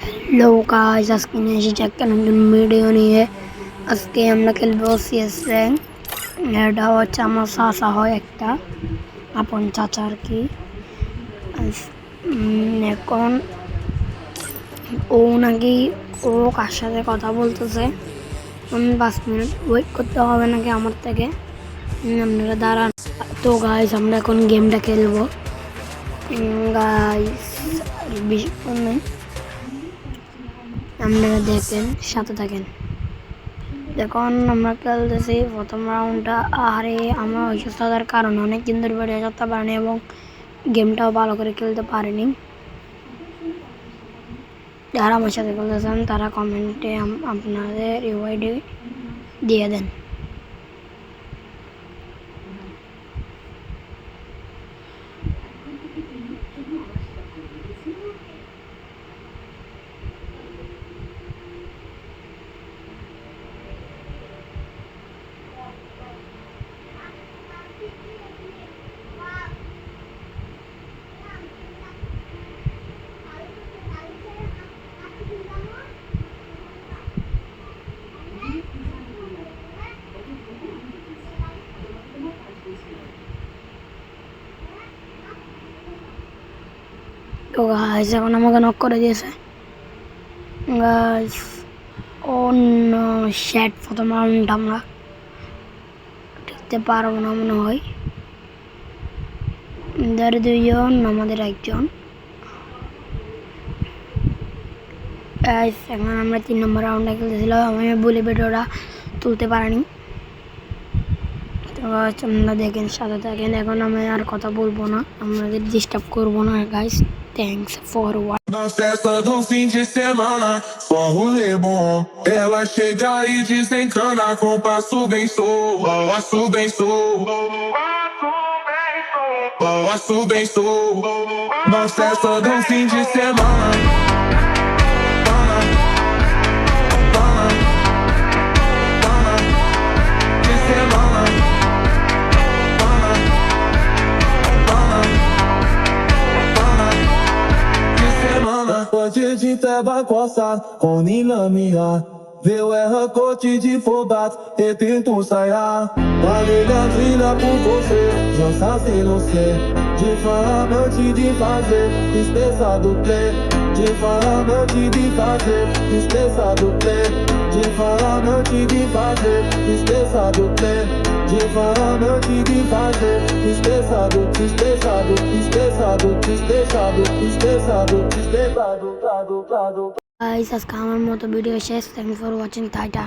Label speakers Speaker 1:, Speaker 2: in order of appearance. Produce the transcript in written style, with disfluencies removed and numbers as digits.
Speaker 1: Hello guys, আজকে নিয়ে এসেছি একটা নতুন ভিডিও নিয়ে। আজকে আমরা খেলবো সিএস র্যাঙ্ক। এটা হচ্ছে আমার চাচা হয়, একটা আপন চাচা আর কি। এখন ও নাকি ও কার সাথে কথা বলতেছে। 5 মিনিট ওয়েট করতে হবে নাকি আমার থেকে। আপনারা দাঁড়ান। তো গাইস, আমরা এখন গেমটা খেলবো গাইস। বেশিক্ষণ নেই, আপনারা দেখেন, সাথে থাকেন। দেখুন আমরা খেলতেছি প্রথম রাউন্ডটা। আরে আমরা অসুস্থ থাকার কারণে অনেক দিন ধরে বেড়ে যেতে পারিনি এবং গেমটাও ভালো করে খেলতে পারিনি। যারা আমার সাথে খেলতেছেন তারা কমেন্টে আপনাদের রিওয়ার্ড দিয়ে দেন। তো গাইস, এখন আমাকে নক করে দিয়েছে গাইস। অন্য শ্যাট প্রথম রাউন্ড আমরা দেখতে পারবো না মনে হয়। এদের 2 জন, আমাদের 1 জন। গাইস, এখন আমরা 3 নম্বর রাউন্ডে খেলতেছিলাম। আমি বলে ভিডিওটা তুলতে পারিনি। তো আপনারা দেখেন, সাথে থাকেন। এখন আমি আর কথা bolo না, আপনাদের ডিস্টার্ব করবো না guys. Thanks for watching.
Speaker 2: Na festa do fim de semana, só rolê bom. Ela chega e desencana com passo bem solto. Passo bem solto. Passo bem solto. Na festa do fim de semana. Pode de teba coçar, com nilamia. Veu erra corte de fobat, e tento sair. Valeu trilha por você, já sabe não sei. De falante de fazer, espessa do play. De falante de fazer, espessa do play. De falante de fazer, espessa do play. De falante de fazer, espessado, espessado, espessado, espessado, espessado, espessado,
Speaker 1: guys, আজকে আমার মতো video শেষ। Thanks for watching. Tata.